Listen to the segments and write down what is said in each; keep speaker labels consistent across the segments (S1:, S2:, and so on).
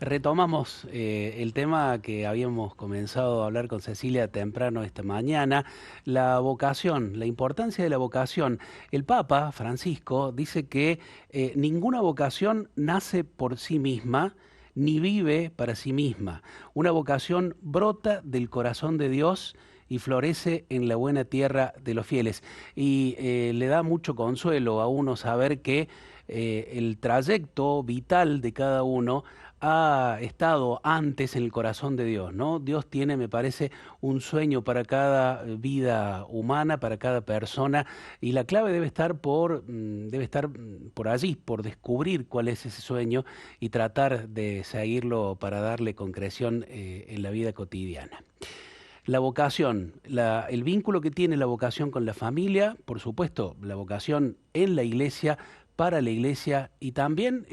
S1: Retomamos el tema que habíamos comenzado a hablar con Cecilia temprano esta mañana, la vocación, la importancia de la vocación. El Papa Francisco dice que ninguna vocación nace por sí misma ni vive para sí misma. Una vocación brota del corazón de Dios y florece en la buena tierra de los fieles. Y le da mucho consuelo a uno saber que el trayecto vital de cada uno ha estado antes en el corazón de Dios, ¿no? Dios tiene, me parece, un sueño para cada vida humana, para cada persona, y la clave debe estar por allí, por descubrir cuál es ese sueño y tratar de seguirlo para darle concreción en la vida cotidiana. La vocación, el vínculo que tiene la vocación con la familia, por supuesto, la vocación en la iglesia, para la iglesia y también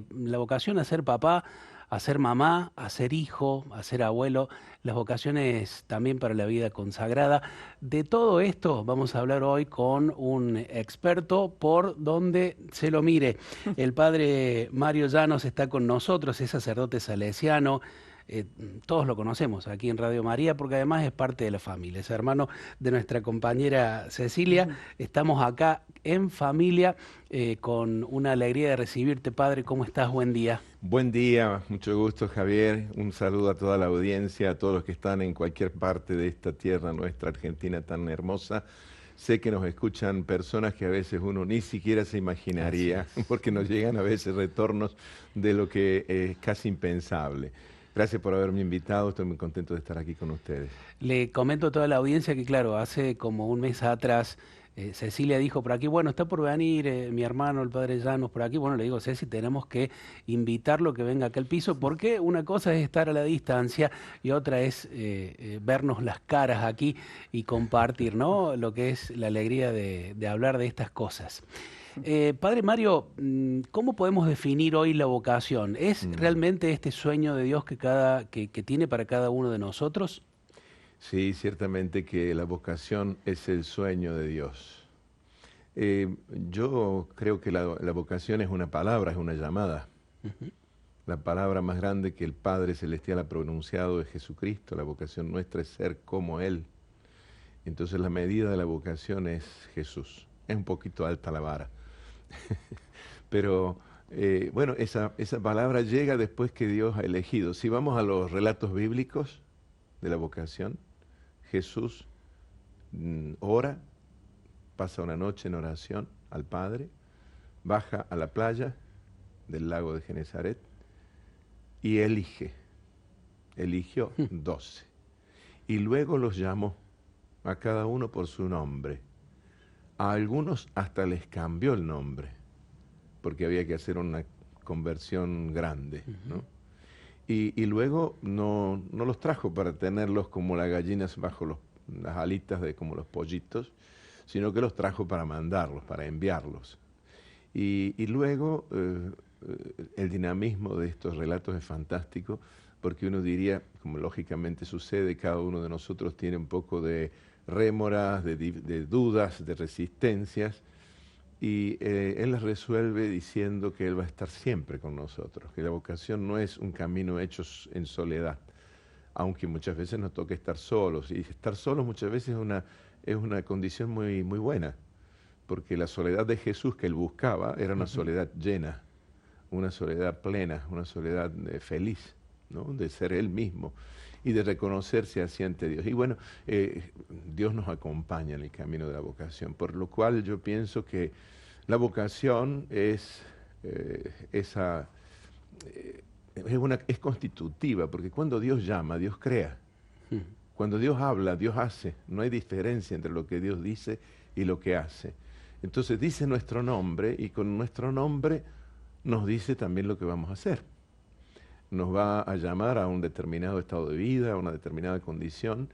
S1: la vocación a ser papá, a ser mamá, a ser hijo, a ser abuelo, las vocaciones también para la vida consagrada. De todo esto vamos a hablar hoy con un experto por donde se lo mire. El padre Mario Llanos está con nosotros, es sacerdote salesiano, eh, todos lo conocemos aquí en Radio María porque además es parte de la familia, es hermano de nuestra compañera Cecilia.
S2: Ujú.
S1: Estamos acá en familia con una alegría de recibirte, padre. ¿Cómo estás? Buen día.
S2: Buen día, mucho gusto Javier, un saludo a toda la audiencia, a todos los que están en cualquier parte de esta tierra nuestra Argentina tan hermosa. Sé que nos escuchan personas que a veces uno ni siquiera se
S1: Así
S2: imaginaría,
S1: es.
S2: porque nos llegan a veces retornos de lo que es casi impensable. Gracias por haberme invitado, estoy muy contento de estar aquí con ustedes.
S1: Le comento a toda la audiencia que, claro, hace como un mes atrás Cecilia dijo por aquí, bueno, está por venir mi hermano, el padre Llanos, por aquí. Bueno, le digo, Ceci, tenemos que invitarlo que venga acá al piso, porque una cosa es estar a la distancia y otra es vernos las caras aquí y compartir, ¿no? Lo que es la alegría de hablar de estas cosas. Padre Mario, ¿cómo podemos definir hoy la vocación? ¿Es
S2: Mm.
S1: realmente este sueño de Dios que tiene para cada uno de nosotros?
S2: Sí, ciertamente que la vocación es el sueño de Dios. Yo creo que la vocación es una palabra, es una llamada.
S1: Ujú.
S2: La palabra más grande que el Padre Celestial ha pronunciado es Jesucristo. La vocación nuestra es ser como Él. Entonces la medida de la vocación es Jesús. Es un poquito alta la vara. Pero bueno, esa palabra llega después que Dios ha elegido. Si vamos a los relatos bíblicos de la vocación, Jesús ora, pasa una noche en oración al Padre, baja a la playa del lago de Genezaret y eligió 12. Y luego los llamó a cada uno por su nombre. A algunos hasta les cambió el nombre, porque había que hacer una conversión grande,
S1: Ujú.
S2: ¿no? Y luego no los trajo para tenerlos como las gallinas bajo las alitas de como los pollitos, sino que los trajo para mandarlos, para enviarlos. Y luego el dinamismo de estos relatos es fantástico, porque uno diría, como lógicamente sucede, cada uno de nosotros tiene un poco de rémoras, de dudas, de resistencias, y Él las resuelve diciendo que Él va a estar siempre con nosotros, que la vocación no es un camino hecho en soledad, aunque muchas veces nos toca estar solos, y estar solos muchas veces es una condición muy, muy buena, porque la soledad de Jesús que Él buscaba era una
S1: Ujú.
S2: soledad llena, una soledad plena, una soledad feliz, ¿no? De ser Él mismo y de reconocerse así ante Dios. Y bueno, Dios nos acompaña en el camino de la vocación, por lo cual yo pienso que la vocación esa, es constitutiva, porque cuando Dios llama, Dios crea.
S1: Ujú.
S2: Cuando Dios habla, Dios hace. No hay diferencia entre lo que Dios dice y lo que hace. Entonces dice nuestro nombre y con nuestro nombre nos dice también lo que vamos a hacer. Nos va a llamar a un determinado estado de vida, a una determinada condición,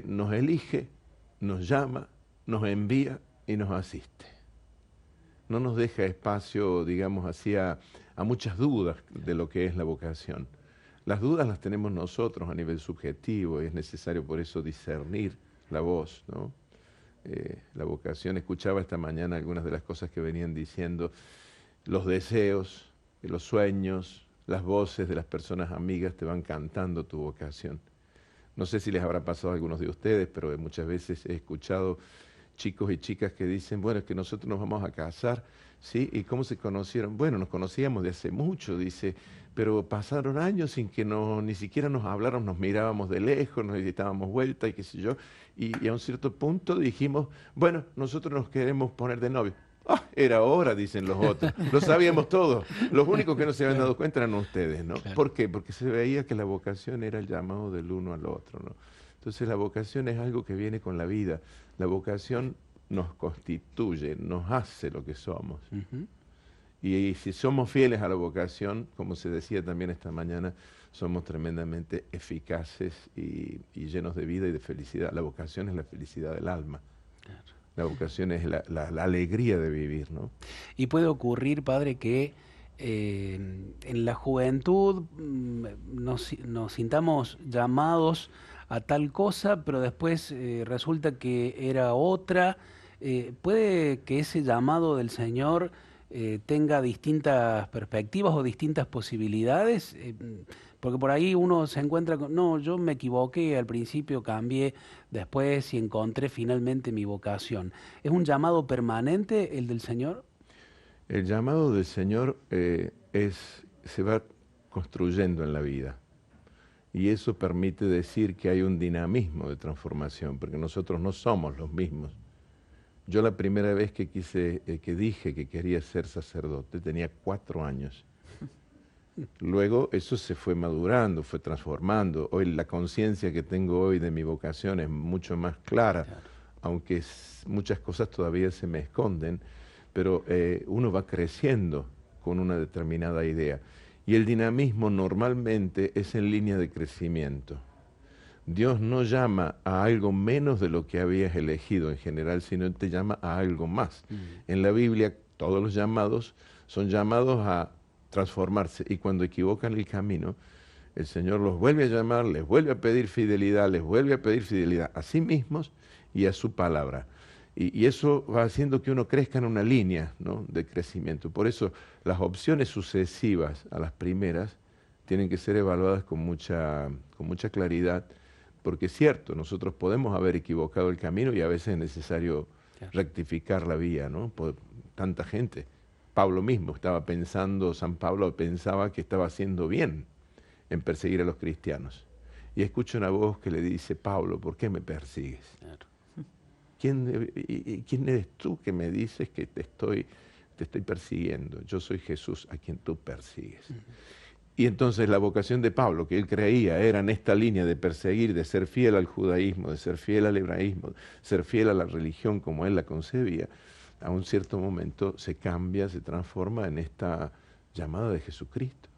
S2: nos elige, nos llama, nos envía y nos asiste. No nos deja espacio, digamos así, a muchas dudas de lo que es la vocación. Las dudas las tenemos nosotros a nivel subjetivo y es necesario por eso discernir la voz, ¿no? La vocación, escuchaba esta mañana algunas de las cosas que venían diciendo, los deseos, los sueños, las voces de las personas amigas te van cantando tu vocación. No sé si les habrá pasado a algunos de ustedes, pero muchas veces he escuchado chicos y chicas que dicen, bueno, es que nosotros nos vamos a casar, ¿sí? ¿Y cómo se conocieron? Bueno, nos conocíamos de hace mucho, dice, pero pasaron años sin que ni siquiera nos habláramos, nos mirábamos de lejos, nos dábamos vuelta y qué sé yo, y a un cierto punto dijimos, bueno, nosotros nos queremos poner de novio. Ah, era hora, dicen los otros. Lo sabíamos todos. Los únicos que no se habían dado cuenta eran ustedes, ¿no?
S1: Claro.
S2: ¿Por qué? Porque se veía que la vocación era el llamado del uno al otro, ¿no? Entonces la vocación es algo que viene con la vida. La vocación nos constituye, nos hace lo que somos.
S1: Ujú.
S2: Y si somos fieles a la vocación, como se decía también esta mañana, somos tremendamente eficaces y llenos de vida y de felicidad. La vocación es la felicidad del alma.
S1: Claro.
S2: La vocación es la alegría de vivir, ¿no?
S1: Y puede ocurrir, padre, que en la juventud nos sintamos llamados a tal cosa, pero después resulta que era otra. Puede que ese llamado del Señor tenga distintas perspectivas o distintas posibilidades, porque por ahí uno se encuentra con, no, yo me equivoqué al principio, cambié después y encontré finalmente mi vocación. ¿Es un llamado permanente el del Señor?
S2: El llamado del Señor se va construyendo en la vida. Y eso permite decir que hay un dinamismo de transformación, porque nosotros no somos los mismos. Yo la primera vez que dije que quería ser sacerdote, tenía 4 años. Luego eso se fue madurando, fue transformando. Hoy la conciencia que tengo hoy de mi vocación es mucho más clara,
S1: Claro.
S2: aunque muchas cosas todavía se me esconden, pero uno va creciendo con una determinada idea. Y el dinamismo normalmente es en línea de crecimiento. Dios no llama a algo menos de lo que habías elegido en general, sino te llama a algo más. En la Biblia todos los llamados son llamados a transformarse y cuando equivocan el camino, el Señor los vuelve a llamar, les vuelve a pedir fidelidad, a sí mismos y a su palabra. Y eso va haciendo que uno crezca en una línea, ¿no?, de crecimiento. Por eso las opciones sucesivas a las primeras tienen que ser evaluadas con mucha claridad, porque es cierto, nosotros podemos haber equivocado el camino y a veces es necesario rectificar la vía, ¿no? Por tanta gente. Pablo mismo estaba pensando, San Pablo pensaba que estaba haciendo bien en perseguir a los cristianos. Y escucha una voz que le dice, Pablo, ¿por qué me persigues?
S1: Claro.
S2: ¿Quién eres tú que me dices que te estoy persiguiendo? Yo soy Jesús a quien tú persigues. Y entonces la vocación de Pablo, que él creía era en esta línea de perseguir, de ser fiel al judaísmo, de ser fiel al hebraísmo, ser fiel a la religión como él la concebía, a un cierto momento se cambia, se transforma en esta llamada de Jesucristo,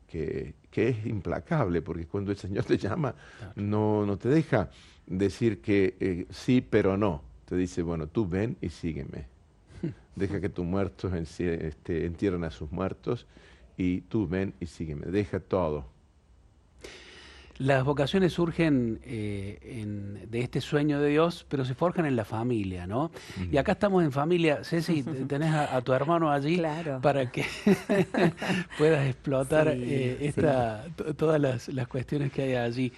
S2: que es implacable, porque cuando el Señor te llama, no te deja decir que sí, pero no. Te dice, bueno, tú ven y sígueme. Deja que tus muertos entierren a sus muertos y tú ven y sígueme. Deja todo.
S1: Las vocaciones surgen de este sueño de Dios, pero se forjan en la familia, ¿no? Y acá estamos en familia. Ceci, tenés a tu hermano allí
S3: Claro.
S1: para que puedas explotar
S3: Sí,
S1: todas las cuestiones que hay allí.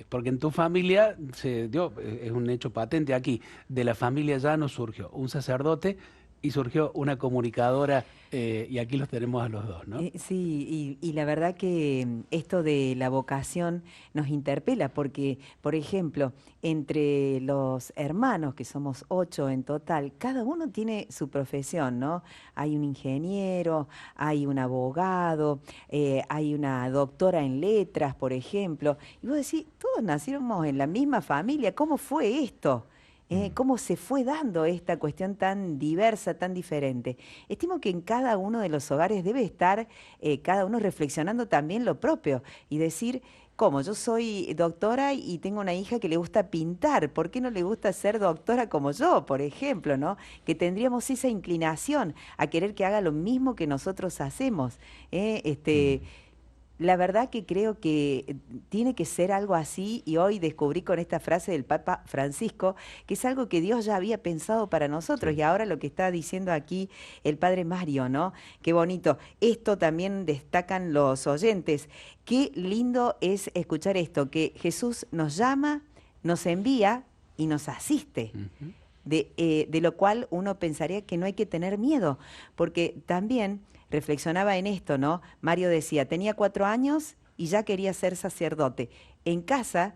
S1: Porque en tu familia se dio, es un hecho patente aquí, de la familia ya no surgió un sacerdote y surgió una comunicadora, y aquí los tenemos a los dos, ¿no?
S3: Sí, y la verdad que esto de la vocación nos interpela porque, por ejemplo, entre los hermanos, que somos 8 en total, cada uno tiene su profesión, ¿no? Hay un ingeniero, hay un abogado, hay una doctora en letras, por ejemplo. Y vos decís, todos nacimos en la misma familia, ¿cómo fue esto? ¿Cómo se fue dando esta cuestión tan diversa, tan diferente? Estimo que en cada uno de los hogares debe estar cada uno reflexionando también lo propio y decir, ¿cómo? Yo soy doctora y tengo una hija que le gusta pintar, ¿por qué no le gusta ser doctora como yo, por ejemplo, ¿no? Que tendríamos esa inclinación a querer que haga lo mismo que nosotros hacemos. La verdad que creo que tiene que ser algo así y hoy descubrí con esta frase del Papa Francisco que es algo que Dios ya había pensado para nosotros
S2: Sí.
S3: y ahora lo que está diciendo aquí el Padre Mario, ¿no? Qué bonito. Esto también destacan los oyentes. Qué lindo es escuchar esto, que Jesús nos llama, nos envía y nos asiste.
S1: Ujú.
S3: De lo cual uno pensaría que no hay que tener miedo, porque también reflexionaba en esto, ¿no? Mario decía, tenía 4 años y ya quería ser sacerdote. En casa,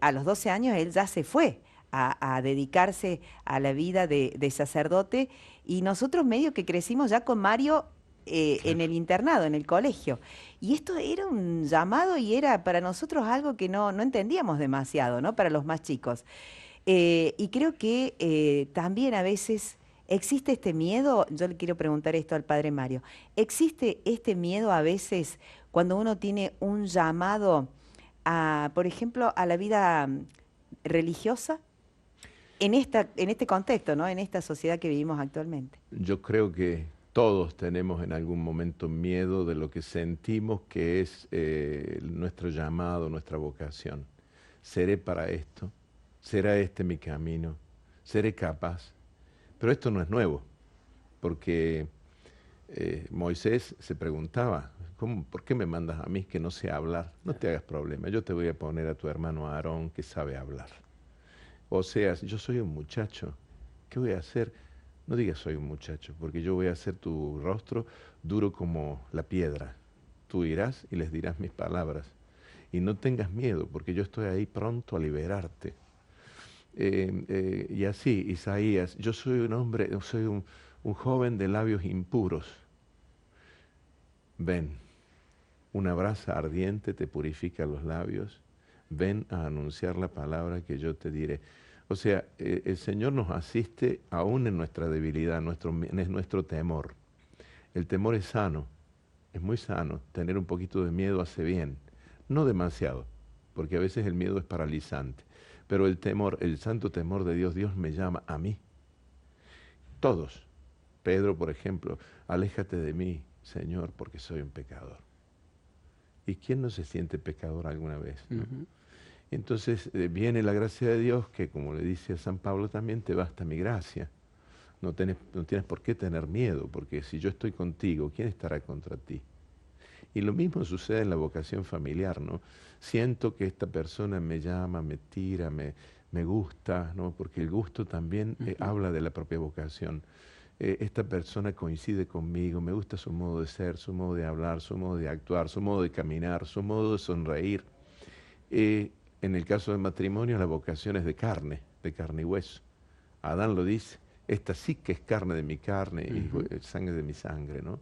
S3: a los 12 años, él ya se fue a dedicarse a la vida de sacerdote y nosotros medio que crecimos ya con Mario en
S2: Claro.
S3: el internado, en el colegio. Y esto era un llamado y era para nosotros algo que no entendíamos demasiado, ¿no? Para los más chicos. Y creo que también a veces existe este miedo, yo le quiero preguntar esto al padre Mario, ¿existe este miedo a veces cuando uno tiene un llamado a, por ejemplo, a la vida religiosa en este contexto, ¿no? En esta sociedad que vivimos actualmente?
S2: Yo creo que todos tenemos en algún momento miedo de lo que sentimos que es nuestro llamado, nuestra vocación. ¿Seré para esto? ¿Será este mi camino? ¿Seré capaz? Pero esto no es nuevo, porque Moisés se preguntaba, ¿por qué me mandas a mí que no sé hablar? No te hagas problema, yo te voy a poner a tu hermano Aarón que sabe hablar. O sea, yo soy un muchacho, ¿qué voy a hacer? No digas soy un muchacho, porque yo voy a hacer tu rostro duro como la piedra. Tú irás y les dirás mis palabras. Y no tengas miedo, porque yo estoy ahí pronto a liberarte. Y así, Isaías, yo soy un hombre, soy un joven de labios impuros. Ven, una brasa ardiente te purifica los labios. Ven a anunciar la palabra que yo te diré. O sea, el Señor nos asiste aún en nuestra debilidad, en nuestro temor. El temor es sano, es muy sano. Tener un poquito de miedo hace bien, no demasiado, porque a veces el miedo es paralizante. Pero el temor, el santo temor de Dios, Dios me llama a mí. Todos. Pedro, por ejemplo, aléjate de mí, Señor, porque soy un pecador. ¿Y quién no se siente pecador alguna vez, no?
S1: Ujú.
S2: Entonces viene la gracia de Dios que, como le dice a San Pablo también, te basta mi gracia. No tienes por qué tener miedo, porque si yo estoy contigo, ¿quién estará contra ti? Y lo mismo sucede en la vocación familiar, ¿no? Siento que esta persona me llama, me tira, me gusta, ¿no? Porque el gusto también
S1: Ujú.
S2: habla de la propia vocación. Esta persona coincide conmigo, me gusta su modo de ser, su modo de hablar, su modo de actuar, su modo de caminar, su modo de sonreír. En el caso del matrimonio, la vocación es de carne y hueso. Adán lo dice, esta sí que es carne de mi carne y
S1: Ujú.
S2: sangre de mi sangre, ¿no?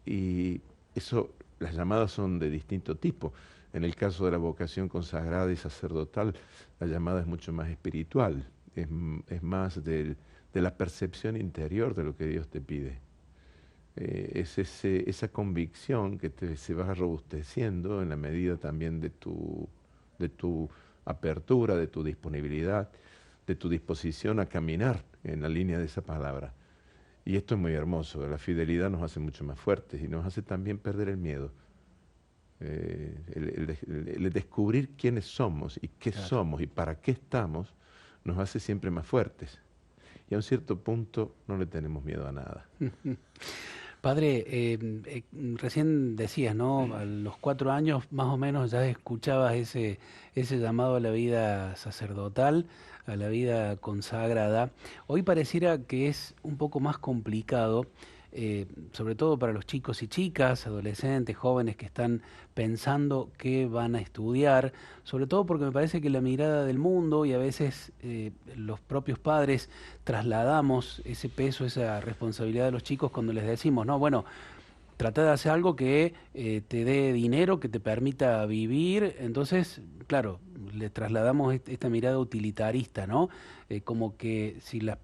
S2: Y eso, las llamadas son de distinto tipo. En el caso de la vocación consagrada y sacerdotal, la llamada es mucho más espiritual, es más de la percepción interior de lo que Dios te pide. Es esa convicción que se va robusteciendo en la medida también de tu apertura, de tu disponibilidad, de tu disposición a caminar en la línea de esa palabra. Y esto es muy hermoso, la fidelidad nos hace mucho más fuertes y nos hace también perder el miedo. El descubrir quiénes somos y qué
S1: Claro.
S2: somos y para qué estamos nos hace siempre más fuertes. Y a un cierto punto no le tenemos miedo a nada.
S1: Padre, recién decías, ¿no? A los 4 años más o menos ya escuchabas ese llamado a la vida sacerdotal, a la vida consagrada. Hoy pareciera que es un poco más complicado, sobre todo para los chicos y chicas, adolescentes, jóvenes que están pensando qué van a estudiar, sobre todo porque me parece que la mirada del mundo y a veces los propios padres trasladamos ese peso, esa responsabilidad de los chicos cuando les decimos, no, bueno, trata de hacer algo que te dé dinero, que te permita vivir. Entonces, claro, le trasladamos esta mirada utilitarista, ¿no? Como que si la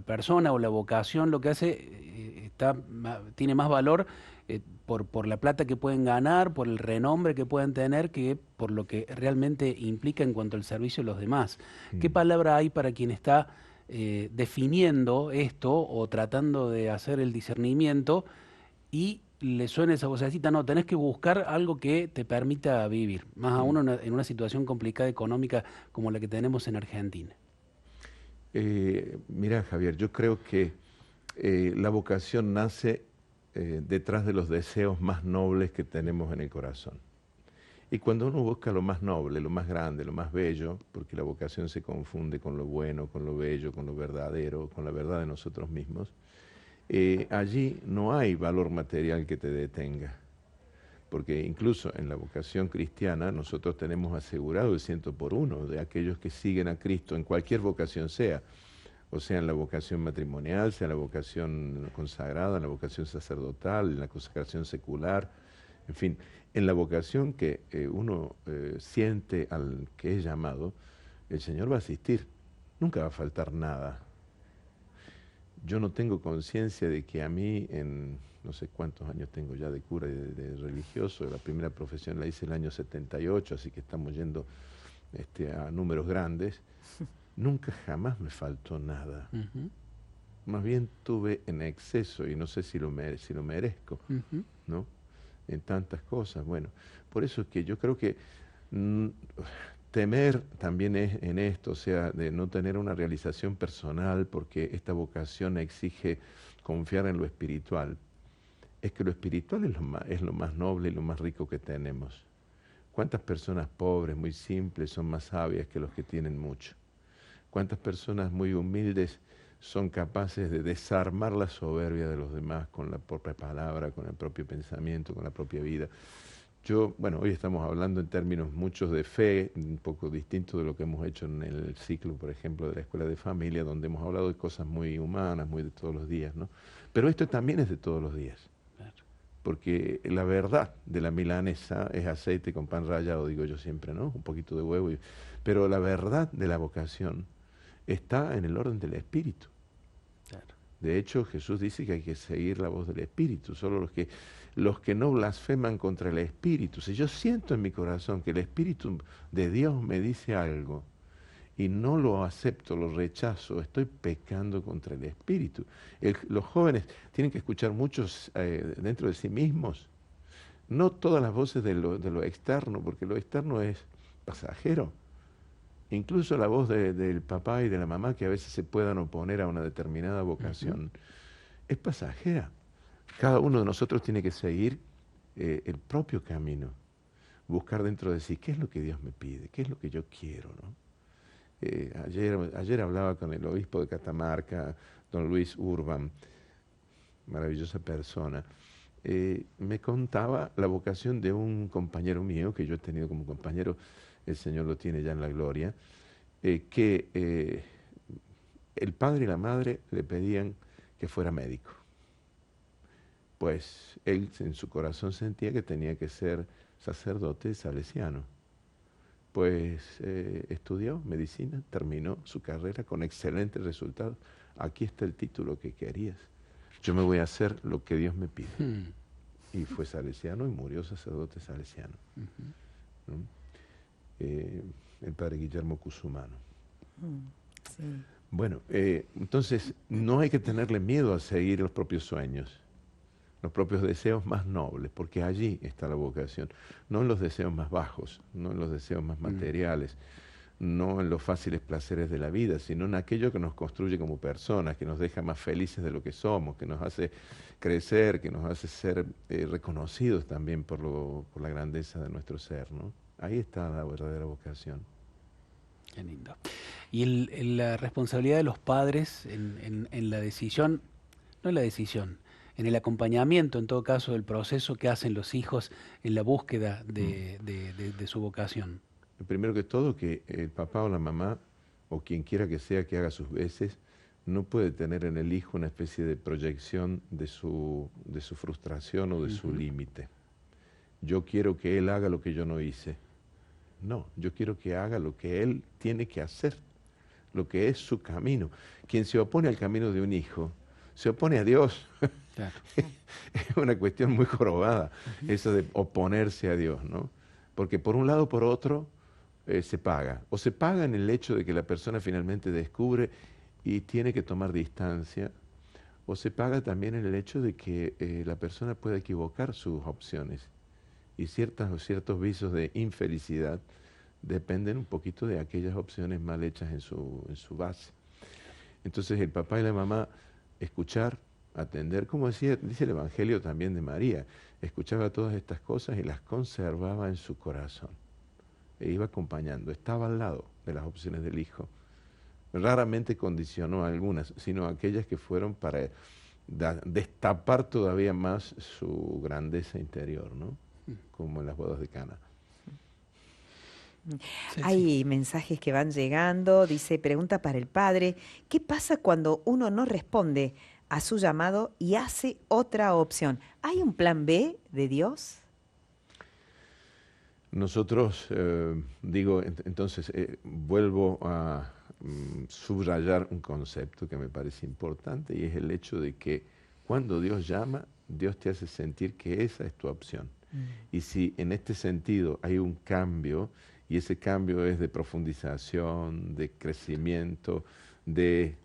S1: persona o la vocación lo que hace tiene más valor por la plata que pueden ganar, por el renombre que pueden tener, que por lo que realmente implica en cuanto al servicio a los demás. ¿Qué
S2: Mm.
S1: palabra hay para quien está definiendo esto o tratando de hacer el discernimiento y le suene esa vocecita, no, tenés que buscar algo que te permita vivir, más aún en una situación complicada económica como la que tenemos en Argentina.
S2: Mira, Javier, yo creo que la vocación nace detrás de los deseos más nobles que tenemos en el corazón. Y cuando uno busca lo más noble, lo más grande, lo más bello, porque la vocación se confunde con lo bueno, con lo bello, con lo verdadero, con la verdad de nosotros mismos, allí no hay valor material que te detenga. Porque incluso en la vocación cristiana nosotros tenemos asegurado el 100 por 1 de aquellos que siguen a Cristo en cualquier vocación sea. O sea, en la vocación matrimonial, sea en la vocación consagrada, en la vocación sacerdotal, en la consagración secular, en fin, en la vocación que uno siente al que es llamado, el Señor va a asistir, nunca va a faltar nada. Yo no tengo conciencia de que a mí, en no sé cuántos años tengo ya de cura y de religioso, la primera profesión la hice el año 78, así que estamos yendo a números grandes, nunca jamás me faltó nada.
S1: Ujú,
S2: Más bien tuve en exceso y no sé si lo merezco,
S1: ujú.
S2: ¿no? En tantas cosas. Bueno, por eso es que yo creo que mm, temer también es en esto, o sea, de no tener una realización personal, porque esta vocación exige confiar en lo espiritual. Es que lo espiritual es lo más noble y lo más rico que tenemos. ¿Cuántas personas pobres, muy simples, son más sabias que los que tienen mucho? ¿Cuántas personas muy humildes son capaces de desarmar la soberbia de los demás con la propia palabra, con el propio pensamiento, con la propia vida? Bueno, hoy estamos hablando en términos muchos de fe, un poco distinto de lo que hemos hecho en el ciclo, por ejemplo, de la Escuela de Familia, donde hemos hablado de cosas muy humanas, muy de todos los días, ¿no? Pero esto también es de todos los días,
S1: Claro.
S2: porque la verdad de la milanesa es aceite con pan rallado, digo yo siempre, ¿no? Un poquito de huevo. Pero la verdad de la vocación está en el orden del Espíritu.
S1: Claro.
S2: De hecho, Jesús dice que hay que seguir la voz del Espíritu. Solo los que no blasfeman contra el Espíritu. Si yo siento en mi corazón que el Espíritu de Dios me dice algo y no lo acepto, lo rechazo, estoy pecando contra el Espíritu. Los jóvenes tienen que escuchar muchos dentro de sí mismos. No todas las voces de lo externo, porque lo externo es pasajero. Incluso la voz del papá y de la mamá, que a veces se puedan oponer a una determinada vocación, es pasajera. Cada uno de nosotros tiene que seguir el propio camino, buscar dentro de sí qué es lo que Dios me pide, qué es lo que yo quiero, ¿no? Ayer hablaba con el obispo de Catamarca, don Luis Urban, maravillosa persona. Me contaba la vocación de un compañero mío, que yo he tenido como compañero, el Señor lo tiene ya en la gloria, que el padre y la madre le pedían que fuera médico. Pues él en su corazón sentía que tenía que ser sacerdote salesiano. Pues estudió medicina, terminó su carrera con excelentes resultados. Aquí está el título que querías. Yo me voy a hacer lo que Dios me pide.
S1: Mm,
S2: Y fue salesiano y murió sacerdote salesiano,
S1: ujú.
S2: ¿no? El padre Guillermo Cusumano.
S3: Sí.
S2: Bueno, entonces no hay que tenerle miedo a seguir los propios sueños, los propios deseos más nobles, porque allí está la vocación, no en los deseos más bajos, no en los deseos más materiales, no en los fáciles placeres de la vida, sino en aquello que nos construye como personas, que nos deja más felices de lo que somos, que nos hace crecer, que nos hace ser reconocidos también por la grandeza de nuestro ser, ¿no? Ahí está la verdadera vocación.
S1: Qué lindo. Y la responsabilidad de los padres en la decisión, no en la decisión, en el acompañamiento, en todo caso, del proceso que hacen los hijos en la búsqueda de su vocación.
S2: Primero que todo, que el papá o la mamá, o quien quiera que sea que haga sus veces, no puede tener en el hijo una especie de proyección de su frustración o de su
S1: Ujú.
S2: límite. Yo quiero que él haga lo que yo no hice. No, yo quiero que haga lo que él tiene que hacer, lo que es su camino. Quien se opone al camino de un hijo, se opone a Dios.
S1: Claro.
S2: Es una cuestión muy jorobada,
S1: Ujú.
S2: eso de oponerse a Dios, ¿no? Porque por un lado o por otro se paga. O se paga en el hecho de que la persona finalmente descubre y tiene que tomar distancia, o se paga también en el hecho de que la persona puede equivocar sus opciones y ciertas o ciertos visos de infelicidad dependen un poquito de aquellas opciones mal hechas en su base. Entonces el papá y la mamá escuchar, atender, como dice el Evangelio también de María, escuchaba todas estas cosas y las conservaba en su corazón. E iba acompañando, estaba al lado de las opciones del hijo. Raramente condicionó algunas, sino aquellas que fueron para destapar todavía más su grandeza interior, ¿no? Como en las bodas de Cana.
S1: Ceci.
S3: Hay mensajes que van llegando, dice, pregunta para el padre, ¿qué pasa cuando uno no responde a su llamado y hace otra opción? ¿Hay un plan B de Dios?
S2: Nosotros, entonces, vuelvo a subrayar un concepto que me parece importante y es el hecho de que cuando Dios llama, Dios te hace sentir que esa es tu opción. Y si en este sentido hay un cambio, y ese cambio es de profundización, de crecimiento, de,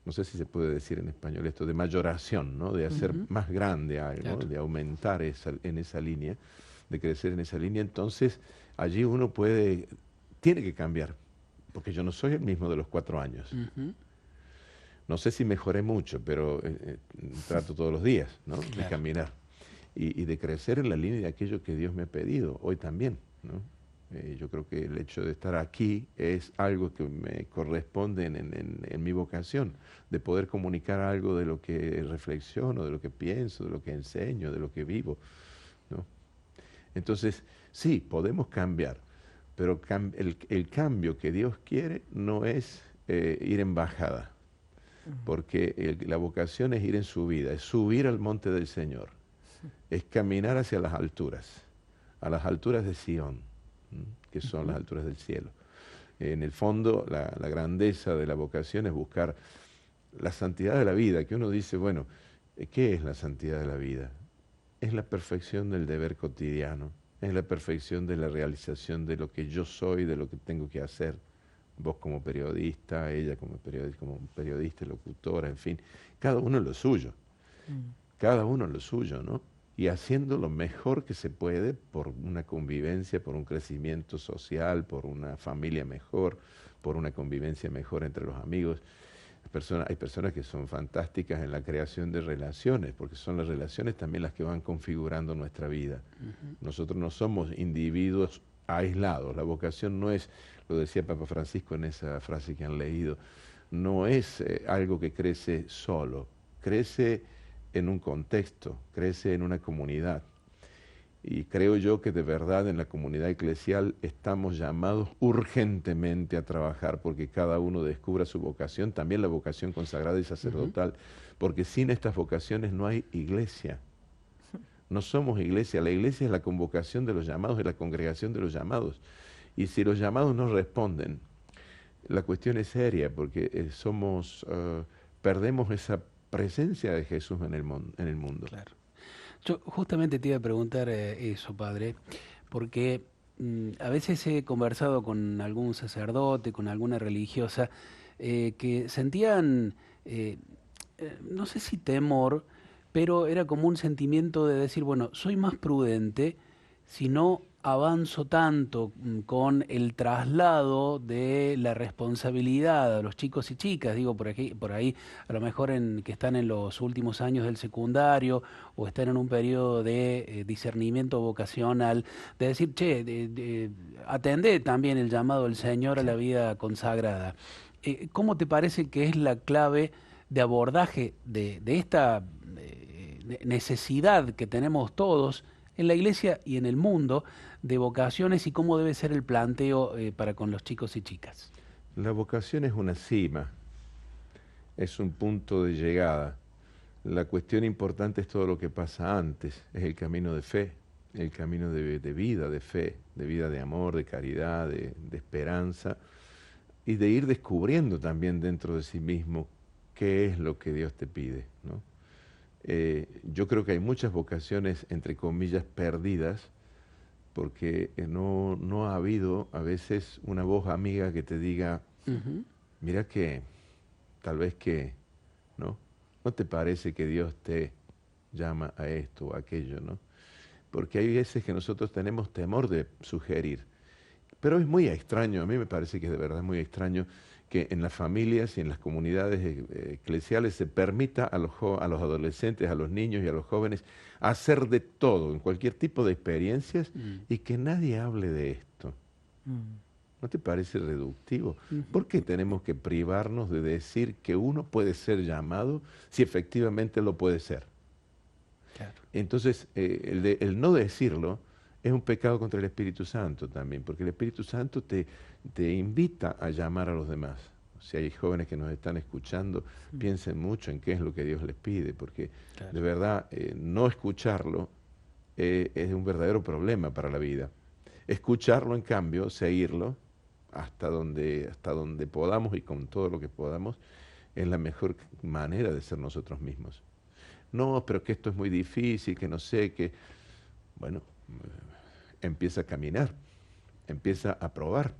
S2: no sé si se puede decir en español esto, de mayoración, ¿no? De hacer
S1: Ujú.
S2: más grande algo,
S1: Claro.
S2: de aumentar en esa línea, de crecer en esa línea, entonces allí uno tiene que cambiar, porque yo no soy el mismo de los 4 años.
S1: Ujú.
S2: No sé si mejoré mucho, pero trato todos los días, ¿no? De
S1: Claro.
S2: caminar y de crecer en la línea de aquello que Dios me ha pedido, hoy también, ¿no? Yo creo que el hecho de estar aquí es algo que me corresponde en mi vocación, de poder comunicar algo de lo que reflexiono, de lo que pienso, de lo que enseño, de lo que vivo, ¿no? Entonces, sí, podemos cambiar, pero el cambio que Dios quiere no es ir en bajada, porque la vocación es ir en subida, es subir al monte del Señor, es caminar hacia las alturas, a las alturas de Sión, que son las
S1: Ujú.
S2: alturas del cielo. En el fondo, la grandeza de la vocación es buscar la santidad de la vida, que uno dice, bueno, ¿qué es la santidad de la vida? Es la perfección del deber cotidiano, es la perfección de la realización de lo que yo soy, de lo que tengo que hacer. Vos como periodista, ella como periodista, locutora, en fin, cada uno lo suyo, cada uno lo suyo, ¿no? Y haciendo lo mejor que se puede por una convivencia, por un crecimiento social, por una familia mejor, por una convivencia mejor entre los amigos. Hay personas que son fantásticas en la creación de relaciones, porque son las relaciones también las que van configurando nuestra vida. Nosotros no somos individuos aislados. La vocación no es, lo decía Papa Francisco en esa frase que han leído, no es algo que crece solo, crece en un contexto, crece en una comunidad. Y creo yo que de verdad en la comunidad eclesial estamos llamados urgentemente a trabajar porque cada uno descubra su vocación, también la vocación consagrada y
S1: Ujú.
S2: sacerdotal, porque sin estas vocaciones no hay iglesia. No somos iglesia, la iglesia es la convocación de los llamados, es la congregación de los llamados. Y si los llamados no responden, la cuestión es seria porque perdemos esa presencia de Jesús en el mundo.
S1: Claro. Yo justamente te iba a preguntar eso, padre, porque a veces he conversado con algún sacerdote, con alguna religiosa, que sentían, eh, no sé si temor, pero era como un sentimiento de decir, bueno, soy más prudente si no avanzo tanto con el traslado de la responsabilidad a los chicos y chicas, digo por aquí, por ahí, a lo mejor que están en los últimos años del secundario o están en un periodo de discernimiento vocacional, de decir, che, atendé también el llamado del Señor a la
S3: Claro.
S1: vida consagrada. ¿Cómo te parece que es la clave de abordaje de esta necesidad que tenemos todos en la iglesia y en el mundo de vocaciones y cómo debe ser el planteo para con los chicos y chicas?
S2: La vocación es una cima, es un punto de llegada. La cuestión importante es todo lo que pasa antes, es el camino de fe, el camino de vida, de fe, de vida de amor, de caridad, de esperanza y de ir descubriendo también dentro de sí mismo qué es lo que Dios te pide, ¿no? Yo creo que hay muchas vocaciones, entre comillas, perdidas, porque no ha habido a veces una voz amiga que te diga,
S1: Ujú.
S2: mira que tal vez que, ¿no? ¿No te parece que Dios te llama a esto o aquello, no? Porque hay veces que nosotros tenemos temor de sugerir. Pero es muy extraño, a mí me parece que es de verdad muy extraño que en las familias y en las comunidades eclesiales se permita a a los adolescentes, a los niños y a los jóvenes hacer de todo, en cualquier tipo de experiencias, y que nadie hable de esto.
S3: Mm.
S2: ¿No te parece reductivo?
S1: Ujú.
S2: ¿Por qué tenemos que privarnos de decir que uno puede ser llamado si efectivamente lo puede ser?
S1: Claro.
S2: Entonces, el no decirlo es un pecado contra el Espíritu Santo también, porque el Espíritu Santo te invita a llamar a los demás. Si hay jóvenes que nos están escuchando, piensen mucho en qué es lo que Dios les pide, porque
S1: Claro.
S2: de verdad no escucharlo es un verdadero problema para la vida. Escucharlo, en cambio, seguirlo hasta donde podamos y con todo lo que podamos, es la mejor manera de ser nosotros mismos. No, pero que esto es muy difícil, que no sé, que... Bueno, empieza a caminar, empieza a probar,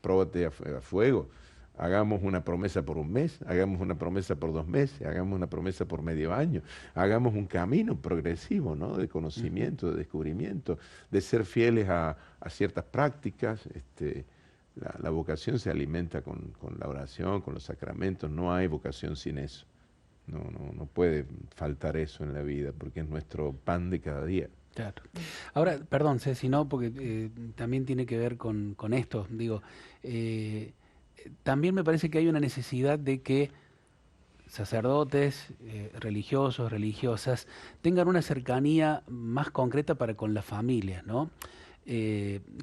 S2: próbate a fuego. Hagamos una promesa por un mes, hagamos una promesa por 2 meses, hagamos una promesa por medio año, hagamos un camino progresivo, ¿no? De conocimiento, de descubrimiento, de ser fieles a ciertas prácticas. La vocación se alimenta con la oración, con los sacramentos, no hay vocación sin eso. No puede faltar eso en la vida, porque es nuestro pan de cada día.
S1: Claro. Ahora, perdón, Ceci, ¿no? Porque también tiene que ver con esto. Digo, eh, también me parece que hay una necesidad de que sacerdotes, religiosos, religiosas, tengan una cercanía más concreta para con las familias, ¿no?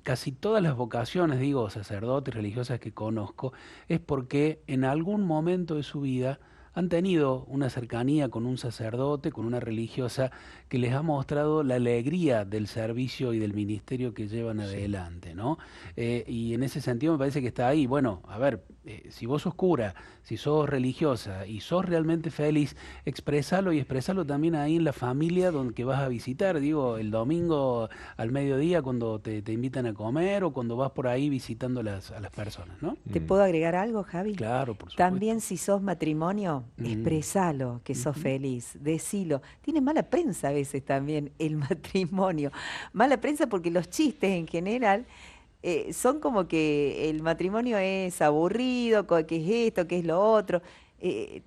S1: Casi todas las vocaciones, digo, sacerdotes, religiosas que conozco, es porque en algún momento de su vida han tenido una cercanía con un sacerdote, con una religiosa, que les ha mostrado la alegría del servicio y del ministerio que llevan
S2: Sí.
S1: adelante, ¿no? Y en ese sentido me parece que está ahí. Bueno, a ver, si vos sos cura, si sos religiosa y sos realmente feliz, expresalo y expresalo también ahí en la familia donde que vas a visitar. Digo, el domingo al mediodía cuando te invitan a comer o cuando vas por ahí visitando a las personas, ¿no?
S3: ¿Te
S2: Mm.
S3: puedo agregar algo, Javi?
S1: Claro, por
S3: También
S1: supuesto.
S3: si sos matrimonio,
S1: Mm,
S3: expresalo, que sos
S1: ujú.
S3: feliz, decilo. Tiene mala prensa a veces también el matrimonio. Mala prensa porque los chistes en general son como que el matrimonio es aburrido, que es esto, que es lo otro.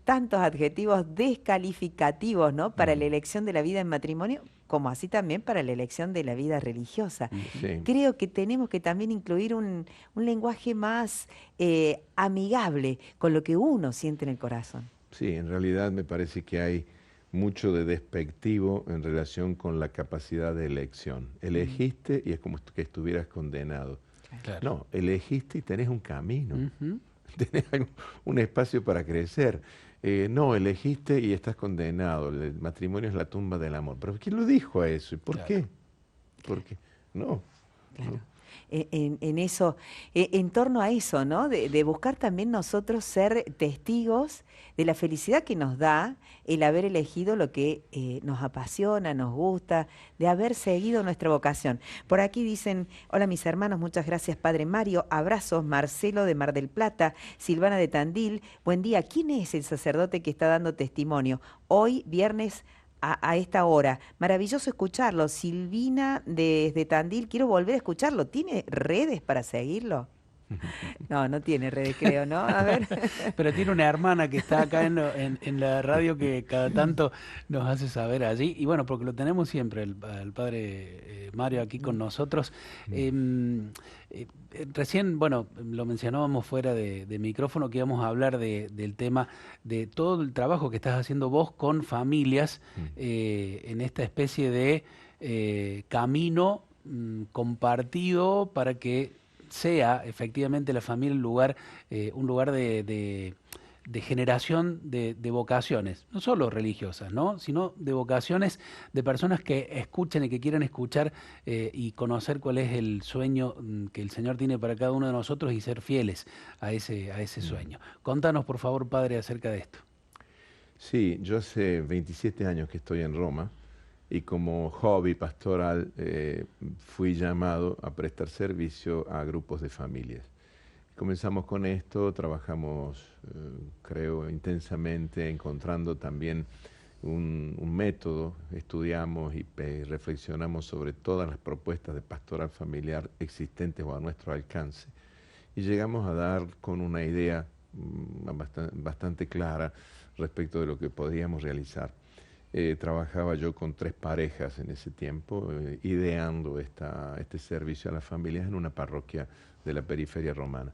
S3: Tantos adjetivos descalificativos, ¿no? Para la
S2: Mm.
S3: elección de la vida en matrimonio, como así también para la elección de la vida religiosa.
S1: Ujú.
S2: Sí.
S3: Creo que tenemos que también incluir un lenguaje más amigable con lo que uno siente en el corazón.
S2: Sí, en realidad me parece que hay mucho de despectivo en relación con la capacidad de elección.
S3: Mm,
S2: Elegiste y es como que estuvieras condenado.
S3: claro.
S1: Claro.
S2: No, elegiste y tenés un camino,
S1: Ujú.
S2: tenés un espacio para crecer. No, elegiste y estás condenado. El matrimonio es la tumba del amor. ¿Pero quién lo dijo a eso? ¿Y por
S1: Claro.
S2: qué? Porque no,
S3: Claro.
S2: no.
S3: En eso, en torno a eso, ¿no? De buscar también nosotros ser testigos de la felicidad que nos da el haber elegido lo que nos apasiona, nos gusta, de haber seguido nuestra vocación. Por aquí dicen, hola mis hermanos, muchas gracias Padre Mario, abrazos, Marcelo de Mar del Plata, Silvana de Tandil, buen día, ¿quién es el sacerdote que está dando testimonio? Hoy, viernes a esta hora. Maravilloso escucharlo. Silvina desde Tandil, quiero volver a escucharlo. ¿Tiene redes para seguirlo? No, no tiene redes, creo, ¿no? A ver.
S1: Pero tiene una hermana que está acá en la radio que cada tanto nos hace saber allí. Y bueno, porque lo tenemos siempre, el padre Mario aquí con nosotros.
S2: Mm.
S1: Recién, bueno, lo mencionábamos fuera de micrófono que íbamos a hablar del tema de todo el trabajo que estás haciendo vos con familias
S2: Mm.
S1: en esta especie de camino compartido para que sea efectivamente la familia un lugar de generación de vocaciones, no solo religiosas, ¿no? Sino de vocaciones de personas que escuchen y que quieran escuchar y conocer cuál es el sueño que el Señor tiene para cada uno de nosotros y ser fieles a ese
S2: Mm.
S1: sueño. Contanos, por favor, Padre, acerca de esto.
S2: Sí, yo hace 27 años que estoy en Roma y como hobby pastoral fui llamado a prestar servicio a grupos de familias. Comenzamos con esto, trabajamos, creo, intensamente, encontrando también un método, estudiamos y reflexionamos sobre todas las propuestas de pastoral familiar existentes o a nuestro alcance. Y llegamos a dar con una idea bastante clara respecto de lo que podríamos realizar. Trabajaba yo con 3 parejas en ese tiempo, ideando este servicio a las familias en una parroquia de la periferia romana.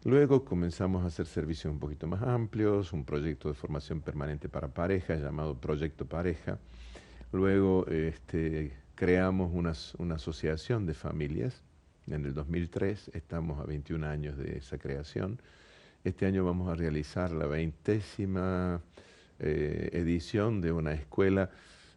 S2: Luego comenzamos a hacer servicios un poquito más amplios, un proyecto de formación permanente para parejas llamado Proyecto Pareja. Luego creamos una asociación de familias en el 2003, estamos a 21 años de esa creación. Este año vamos a realizar la 20ª edición de una escuela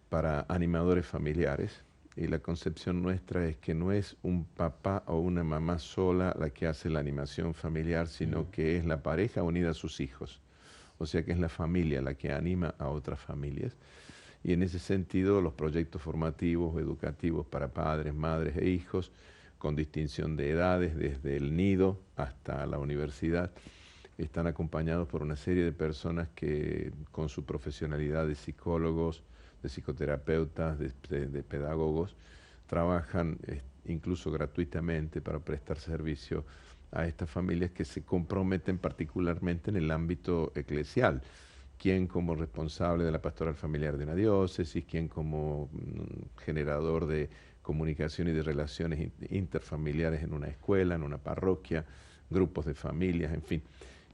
S2: para animadores familiares. Y la concepción nuestra es que no es un papá o una mamá sola la que hace la animación familiar, sino que es la pareja unida a sus hijos. O sea que es la familia la que anima a otras familias. Y en ese sentido, los proyectos formativos, educativos para padres, madres e hijos, con distinción de edades, desde el nido hasta la universidad, están acompañados por una serie de personas que, con su profesionalidad de psicólogos, de psicoterapeutas, de pedagogos, trabajan incluso gratuitamente para prestar servicio a estas familias que se comprometen particularmente en el ámbito eclesial. Quién como responsable de la pastoral familiar de una diócesis, quién como generador de comunicación y de relaciones interfamiliares en una escuela, en una parroquia, grupos de familias, en fin,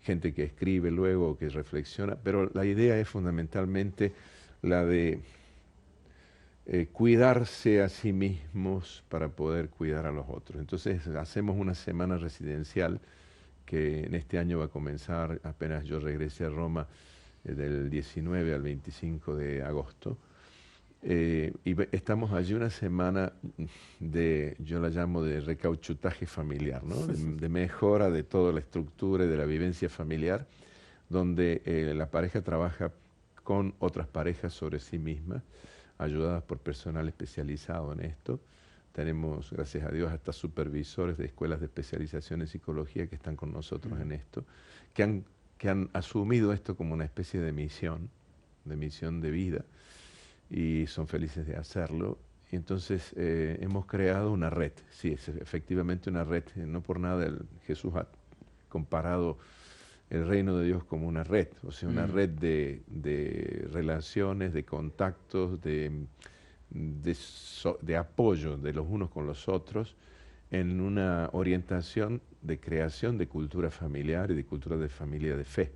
S2: gente que escribe luego, que reflexiona, pero la idea es fundamentalmente la de cuidarse a sí mismos para poder cuidar a los otros. Entonces hacemos una semana residencial que en este año va a comenzar apenas yo regrese a Roma, del 19 al 25 de agosto. Estamos allí una semana yo la llamo de recauchutaje familiar, ¿no? De mejora de toda la estructura y de la vivencia familiar, donde la pareja trabaja con otras parejas sobre sí mismas, ayudadas por personal especializado en esto. Tenemos, gracias a Dios, hasta supervisores de escuelas de especialización en psicología que están con nosotros en esto, que han asumido esto como una especie de misión de vida, y son felices de hacerlo. Y entonces hemos creado una red, sí, es efectivamente una red, no por nada Jesús ha comparado el reino de Dios como una red, o sea, una red de relaciones, de contactos, de apoyo de los unos con los otros, en una orientación de creación de cultura familiar y de cultura de familia de fe.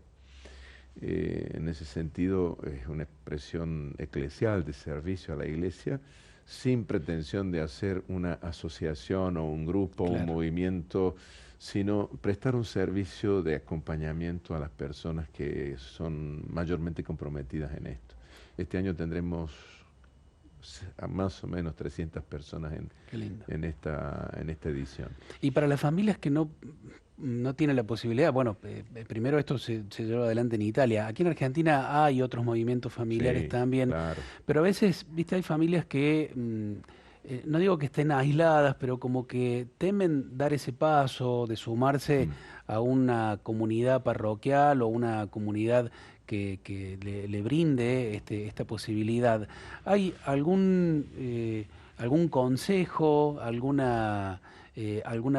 S2: En ese sentido es una expresión eclesial de servicio a la Iglesia, sin pretensión de hacer una asociación o un grupo, un movimiento, sino prestar un servicio de acompañamiento a las personas que son mayormente comprometidas en esto. Este año tendremos a más o menos 300 personas en esta edición.
S1: Y para las familias que no tienen la posibilidad, bueno, primero esto se lleva adelante en Italia. Aquí en Argentina hay otros movimientos familiares
S2: Sí,
S1: también,
S2: claro.
S1: pero a veces, viste, hay familias que, no digo que estén aisladas, pero como que temen dar ese paso de sumarse a una comunidad parroquial o una comunidad que le brinde esta posibilidad. ¿Hay algún consejo, alguna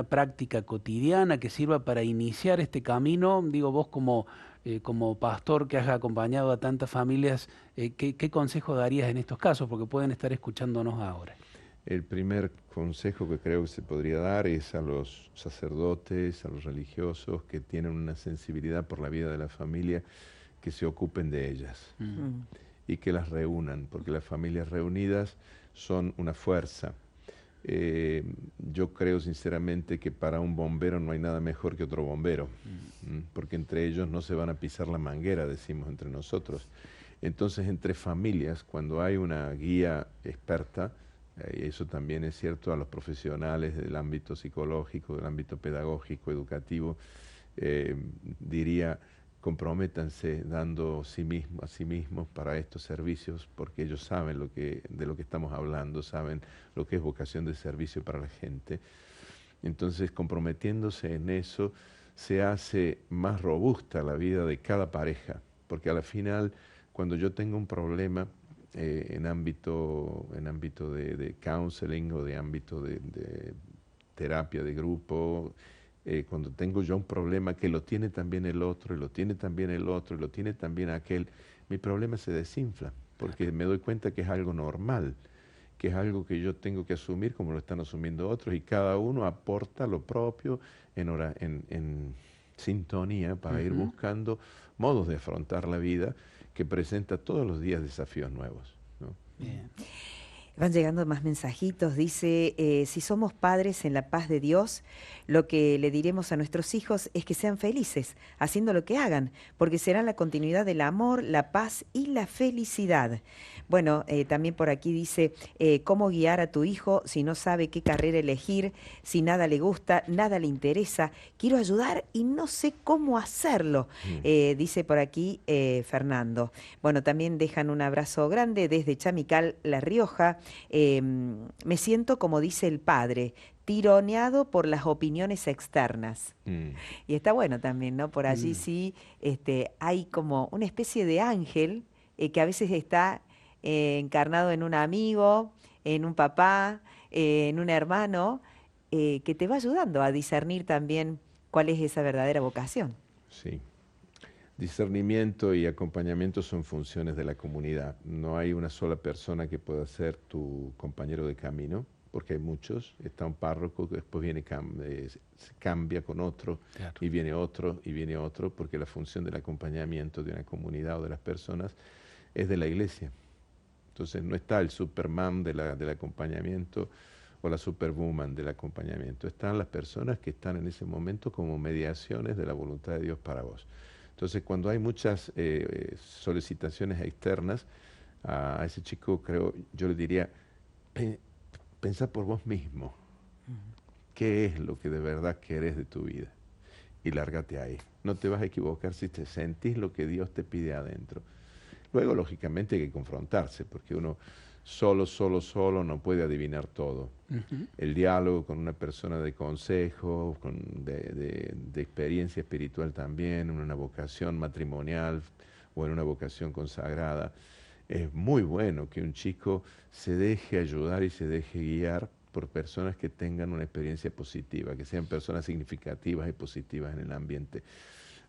S1: práctica cotidiana que sirva para iniciar este camino? Digo, vos como pastor que has acompañado a tantas familias, ¿qué consejo darías en estos casos? Porque pueden estar escuchándonos ahora.
S2: El primer consejo que creo que se podría dar es a los sacerdotes, a los religiosos que tienen una sensibilidad por la vida de la familia, que se ocupen de ellas y que las reúnan, porque las familias reunidas son una fuerza. Yo creo sinceramente que para un bombero no hay nada mejor que otro bombero, porque entre ellos no se van a pisar la manguera, decimos entre nosotros. Entonces, entre familias, cuando hay una guía experta, y eso también es cierto a los profesionales del ámbito psicológico, del ámbito pedagógico, educativo, diría, comprométanse dando a sí mismos para estos servicios, porque ellos saben de lo que estamos hablando, saben lo que es vocación de servicio para la gente. Entonces, comprometiéndose en eso, se hace más robusta la vida de cada pareja, porque a la final, cuando yo tengo un problema en ámbito de counseling o de ámbito de terapia de grupo, cuando tengo yo un problema que lo tiene también el otro, y lo tiene también el otro, y lo tiene también aquel, mi problema se desinfla, porque me doy cuenta que es algo normal, que es algo que yo tengo que asumir como lo están asumiendo otros, y cada uno aporta lo propio en sintonía para ir
S1: Ujú.
S2: buscando modos de afrontar la vida que presenta todos los días desafíos nuevos, ¿no?
S1: Bien.
S3: Van llegando más mensajitos. Dice, si somos padres en la paz de Dios, lo que le diremos a nuestros hijos es que sean felices, haciendo lo que hagan, porque serán la continuidad del amor, la paz y la felicidad. Bueno, también por aquí dice, ¿cómo guiar a tu hijo si no sabe qué carrera elegir, si nada le gusta, nada le interesa? Quiero ayudar y no sé cómo hacerlo,
S2: Mm.
S3: dice por aquí Fernando. Bueno, también dejan un abrazo grande desde Chamical, La Rioja. Me siento, como dice el padre, tironeado por las opiniones externas.
S2: Mm.
S3: Y está bueno también, ¿no? Por allí
S1: Mm.
S3: sí hay como una especie de ángel que a veces está encarnado en un amigo, en un papá, en un hermano, que te va ayudando a discernir también cuál es esa verdadera vocación.
S2: Sí. Discernimiento y acompañamiento son funciones de la comunidad. No hay una sola persona que pueda ser tu compañero de camino, porque hay muchos. Está un párroco que después se cambia con otro,
S1: Claro.
S2: y viene otro, y viene otro, porque la función del acompañamiento de una comunidad o de las personas es de la iglesia. Entonces no está el Superman del acompañamiento o la Superwoman del acompañamiento. Están las personas que están en ese momento como mediaciones de la voluntad de Dios para vos. Entonces, cuando hay muchas solicitaciones externas, a ese chico yo le diría, "Pe- pensá por vos mismo, qué es lo que de verdad querés de tu vida, y lárgate ahí. No te vas a equivocar si te sentís lo que Dios te pide adentro. Luego, lógicamente, hay que confrontarse, porque uno solo no puede adivinar todo.
S1: Ujú.
S2: El diálogo con una persona de consejo, de experiencia espiritual también, en una vocación matrimonial o en una vocación consagrada, es muy bueno que un chico se deje ayudar y se deje guiar por personas que tengan una experiencia positiva, que sean personas significativas y positivas en el ambiente.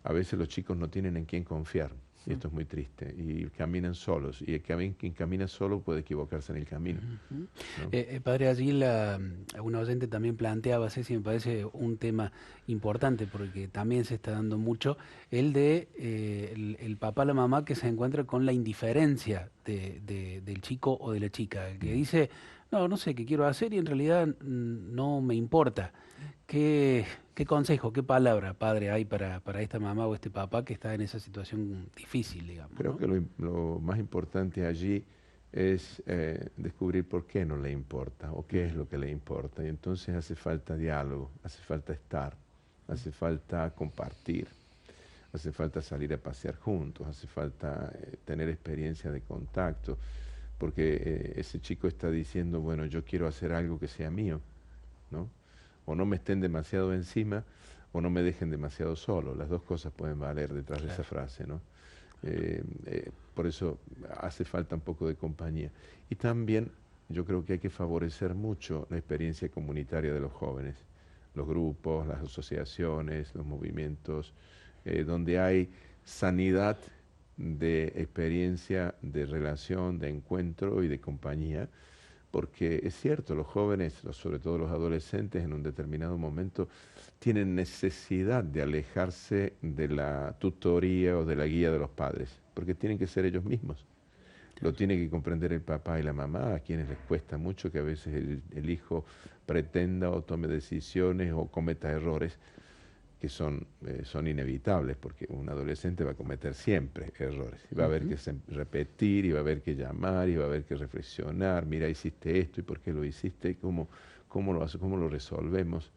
S2: A veces los chicos no tienen en quién confiar, y esto es muy triste, y caminan solos, y quien camina solo puede equivocarse en el camino,
S1: Ujú.
S2: ¿no?
S1: Padre, allí una oyente también planteaba, Ceci, me parece un tema importante porque también se está dando mucho, el de el papá, la mamá que se encuentra con la indiferencia del chico o de la chica, el que
S2: Mm.
S1: dice, no, no sé qué quiero hacer y en realidad no me importa. ¿Qué, qué consejo, qué palabra, padre, hay para esta mamá o este papá que está en esa situación difícil, digamos,
S2: Creo
S1: ¿no?
S2: que lo más importante allí es descubrir por qué no le importa o qué es lo que le importa. Y entonces hace falta diálogo, hace falta estar, hace falta compartir, hace falta salir a pasear juntos, hace falta tener experiencia de contacto, porque ese chico está diciendo, bueno, yo quiero hacer algo que sea mío, ¿no? O no me estén demasiado encima o no me dejen demasiado solo. Las dos cosas pueden valer detrás de esa
S1: Claro.
S2: frase, ¿no? Por eso hace falta un poco de compañía. Y también yo creo que hay que favorecer mucho la experiencia comunitaria de los jóvenes, los grupos, las asociaciones, los movimientos, donde hay sanidad de experiencia, de relación, de encuentro y de compañía, porque es cierto, los jóvenes, sobre todo los adolescentes, en un determinado momento tienen necesidad de alejarse de la tutoría o de la guía de los padres, porque tienen que ser ellos mismos. Lo tiene que comprender el papá y la mamá, a quienes les cuesta mucho que a veces el hijo pretenda o tome decisiones o cometa errores que son inevitables, porque un adolescente va a cometer siempre errores. Y va a haber
S1: Ujú.
S2: que repetir, y va a haber que llamar, y va a haber que reflexionar, mira, hiciste esto, y por qué lo hiciste, cómo lo resolvemos,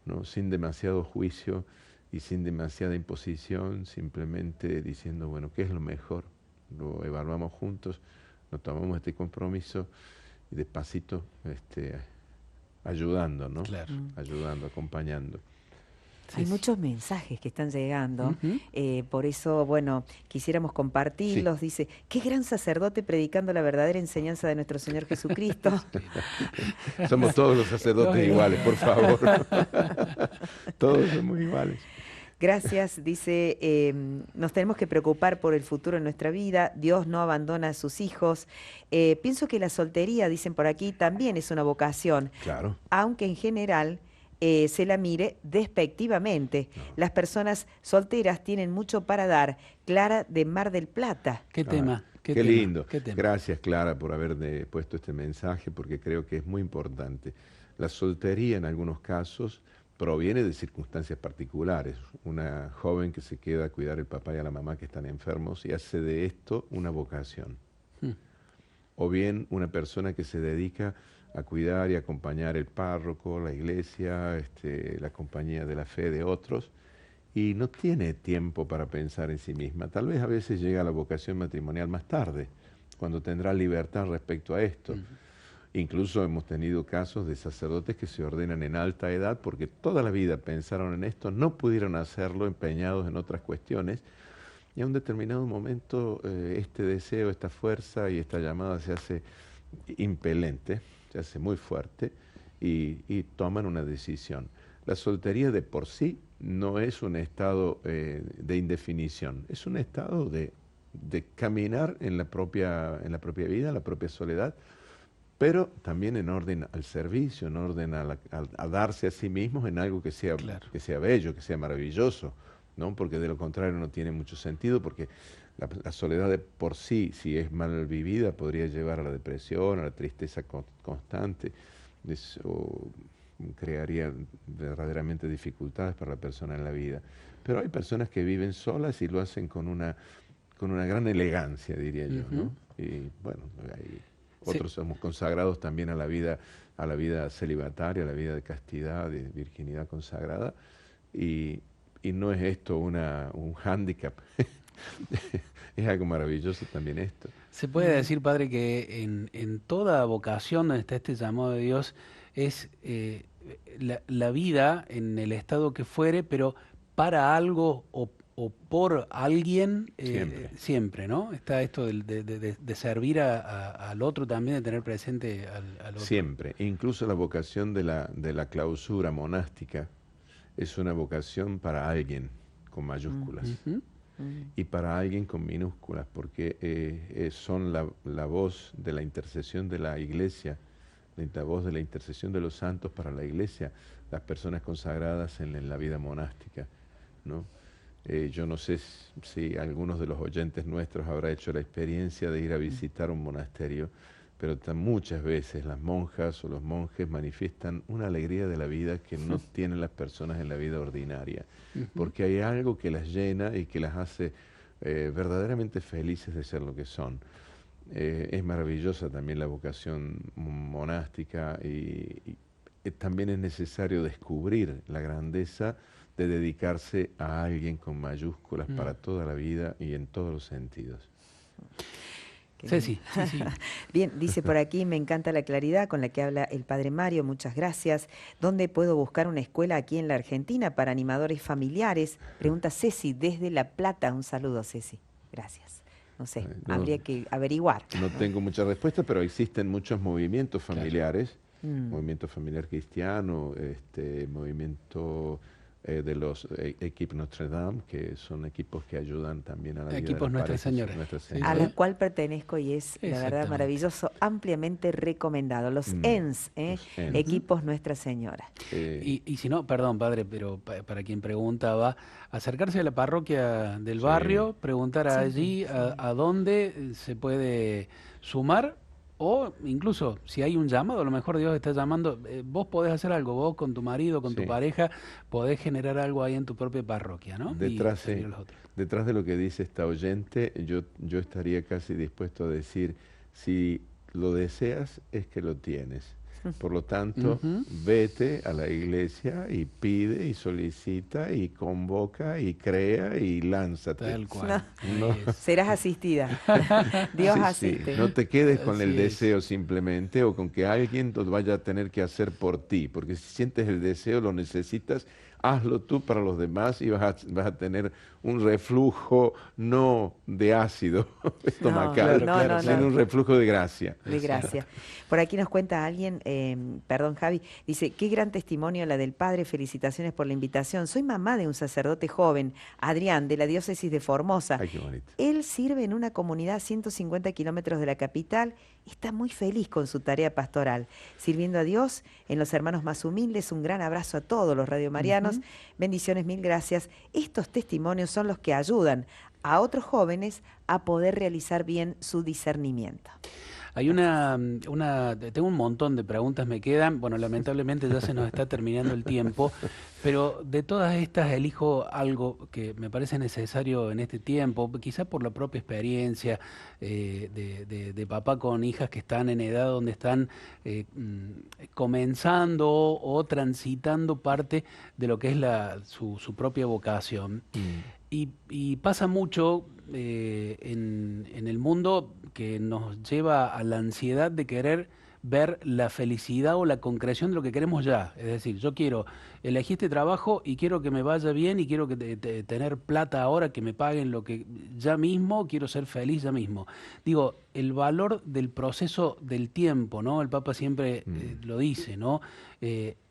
S2: ¿no? Sin demasiado juicio y sin demasiada imposición, simplemente diciendo, bueno, ¿qué es lo mejor? Lo evaluamos juntos, nos tomamos este compromiso y despacito ayudando, ¿no?
S1: Claro.
S3: Mm.
S2: Ayudando, acompañando.
S3: Hay muchos mensajes que están llegando,
S1: Ujú.
S3: por eso, bueno, quisiéramos compartirlos. Dice, qué gran sacerdote predicando la verdadera enseñanza de nuestro Señor Jesucristo.
S2: Somos todos los sacerdotes
S1: Lógico.
S2: iguales, por favor. Todos somos iguales.
S3: Gracias, dice, nos tenemos que preocupar por el futuro en nuestra vida, Dios no abandona a sus hijos. Pienso que la soltería, dicen por aquí, también es una vocación,
S2: Claro.
S3: aunque en general se la mire despectivamente.
S2: No.
S3: Las personas solteras tienen mucho para dar. Clara de Mar del Plata.
S1: ¿Qué tema?
S2: Qué
S1: tema?
S2: lindo.
S1: ¿Qué tema?
S2: Gracias, Clara, por haber puesto este mensaje, porque creo que es muy importante. La soltería, en algunos casos, proviene de circunstancias particulares. Una joven que se queda a cuidar al papá y a la mamá que están enfermos y hace de esto una vocación.
S1: Mm.
S2: O bien una persona que se dedica a cuidar y acompañar el párroco, la iglesia, la compañía de la fe de otros, y no tiene tiempo para pensar en sí misma. Tal vez a veces llega a la vocación matrimonial más tarde, cuando tendrá libertad respecto a esto. Incluso hemos tenido casos de sacerdotes que se ordenan en alta edad porque toda la vida pensaron en esto, no pudieron hacerlo, empeñados en otras cuestiones, y a un determinado momento este deseo, esta fuerza y esta llamada se hace impelente, se hace muy fuerte y toman una decisión. La soltería de por sí no es un estado de indefinición, es un estado de caminar en la propia vida, en la propia soledad, pero también en orden al servicio, en orden a darse a sí mismos en algo que sea,
S1: Claro.
S2: que sea bello, que sea maravilloso, ¿no? Porque de lo contrario no tiene mucho sentido, porque la soledad de por sí, si es mal vivida, podría llevar a la depresión, a la tristeza constante, o crearía verdaderamente dificultades para la persona en la vida. Pero hay personas que viven solas y lo hacen con una gran elegancia, diría yo, ¿no? Y bueno, hay otros somos consagrados también a la vida celibataria, a la vida de castidad, de virginidad consagrada, y no es esto un hándicap. Es algo maravilloso también esto.
S1: Se puede decir, padre, que en toda vocación donde está este llamado de Dios es la vida en el estado que fuere, pero para algo o por alguien siempre, ¿no? Está esto de servir al otro también, de tener presente al otro.
S2: Siempre. Incluso la vocación de la clausura monástica es una vocación para alguien con mayúsculas.
S1: Ujú.
S2: Y para alguien con minúsculas, porque son la voz de la intercesión de la iglesia, la voz de la intercesión de los santos para la iglesia, las personas consagradas en la vida monástica, ¿no? Yo no sé si algunos de los oyentes nuestros habrá hecho la experiencia de ir a visitar un monasterio, pero muchas veces las monjas o los monjes manifiestan una alegría de la vida que no tienen las personas en la vida ordinaria, porque hay algo que las llena y que las hace verdaderamente felices de ser lo que son. Es maravillosa también la vocación monástica y también es necesario descubrir la grandeza de dedicarse a alguien con mayúsculas para toda la vida y en todos los sentidos.
S1: Sí.
S3: Bien, dice por aquí, me encanta la claridad con la que habla el padre Mario, muchas gracias. ¿Dónde puedo buscar una escuela aquí en la Argentina para animadores familiares? Pregunta Ceci desde La Plata. Un saludo, Ceci. Gracias. No sé, habría que averiguar.
S2: No tengo mucha respuesta, pero existen muchos movimientos familiares, movimiento familiar cristiano, movimiento de los equipos Notre Dame, que son equipos que ayudan también a la vida de
S1: Equipos
S2: las
S1: Nuestra
S2: parejas,
S1: Señora.
S2: Nuestra
S1: Sí,
S2: Señora.
S3: A la cual pertenezco y es, la verdad,
S1: Exactamente.
S3: maravilloso, ampliamente recomendado. Los ENS,
S2: Los ENS.
S3: Equipos Nuestra Señora.
S1: Y si no, perdón, padre, pero para quien preguntaba, acercarse a la parroquia del
S2: Sí.
S1: barrio, preguntar
S3: Siempre,
S1: allí
S3: sí.
S1: a dónde se puede sumar, o incluso si hay un llamado, a lo mejor Dios está llamando, vos podés hacer algo, vos con tu marido, con tu
S2: Sí.
S1: pareja, podés generar algo ahí en tu propia parroquia, ¿no?
S2: Detrás,
S1: Y servir a los otros.
S2: detrás de lo que dice esta oyente, yo estaría casi dispuesto a decir, si lo deseas, es que lo tienes. Por lo tanto,
S1: Ujú.
S2: vete a la iglesia y pide y solicita y convoca y crea y lánzate.
S1: Tal cual.
S2: No.
S1: Ahí es.
S3: Serás asistida. Dios
S2: Sí,
S3: asiste.
S2: no te quedes con el
S1: Así es.
S2: deseo simplemente o con que alguien lo vaya a tener que hacer por ti, porque si sientes el deseo, lo necesitas, hazlo tú para los demás y vas a tener un reflujo no de ácido
S3: No,
S2: estomacal,
S3: no, no,
S2: sino
S3: no.
S2: un reflujo de gracia.
S3: De
S1: Exacto.
S3: gracia. Por aquí nos cuenta alguien, perdón Javi, dice, qué gran testimonio la del padre, felicitaciones por la invitación. Soy mamá de un sacerdote joven, Adrián, de la diócesis de Formosa.
S2: Ay, qué bonito.
S3: Él sirve en una comunidad a 150 kilómetros de la capital, está muy feliz con su tarea pastoral, sirviendo a Dios en los hermanos más humildes. Un gran abrazo a todos los radiomarianos,
S1: Ujú.
S3: bendiciones, mil gracias. Estos testimonios son los que ayudan a otros jóvenes a poder realizar bien su discernimiento.
S1: Hay tengo un montón de preguntas, me quedan. Bueno, lamentablemente ya se nos está terminando el tiempo, pero de todas estas elijo algo que me parece necesario en este tiempo, quizá por la propia experiencia de papá con hijas que están en edad donde están comenzando o transitando parte de lo que es su propia vocación.
S2: Mm,
S1: Y pasa mucho en el mundo que nos lleva a la ansiedad de querer ver la felicidad o la concreción de lo que queremos ya. Es decir, yo quiero elegir este trabajo y quiero que me vaya bien y quiero tener plata ahora, que me paguen lo que ya mismo, quiero ser feliz ya mismo. Digo, el valor del proceso del tiempo, ¿no? El Papa siempre
S2: mm.
S1: lo dice, ¿no?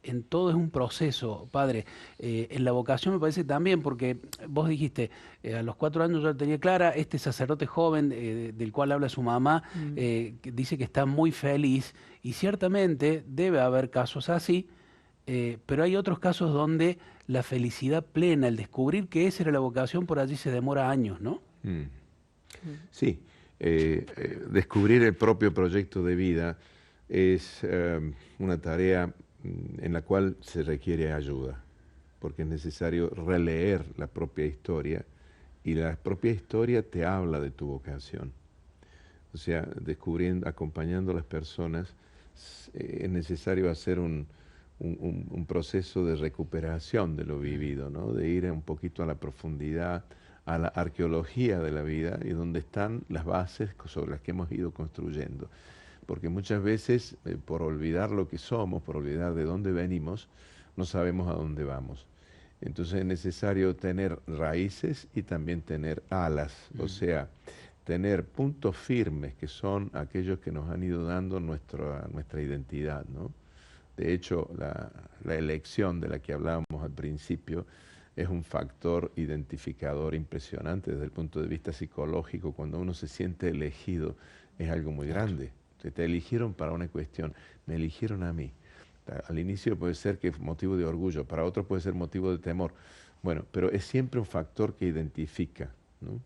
S1: En todo es un proceso, padre. En la vocación me parece también, porque vos dijiste, a los 4 años yo la tenía clara, este sacerdote joven del cual habla su mamá,
S3: Mm.
S1: que dice que está muy feliz, y ciertamente debe haber casos así, pero hay otros casos donde la felicidad plena, el descubrir que esa era la vocación, por allí se demora años, ¿no?
S2: Mm.
S3: Mm.
S2: Sí, descubrir el propio proyecto de vida es una tarea en la cual se requiere ayuda, porque es necesario releer la propia historia y la propia historia te habla de tu vocación. O sea, descubriendo, acompañando a las personas, es necesario hacer un proceso de recuperación de lo vivido, ¿no? De ir un poquito a la profundidad, a la arqueología de la vida y donde están las bases sobre las que hemos ido construyendo. Porque muchas veces, por olvidar lo que somos, por olvidar de dónde venimos, no sabemos a dónde vamos. Entonces es necesario tener raíces y también tener alas, o sea, tener puntos firmes que son aquellos que nos han ido dando nuestra identidad, ¿no? De hecho, la elección de la que hablábamos al principio es un factor identificador impresionante desde el punto de vista psicológico. Cuando uno se siente elegido, es algo muy
S1: Claro.
S2: grande. Te eligieron para una cuestión, me eligieron a mí. Al inicio puede ser que es motivo de orgullo, para otros puede ser motivo de temor. Bueno, pero es siempre un factor que identifica, ¿no?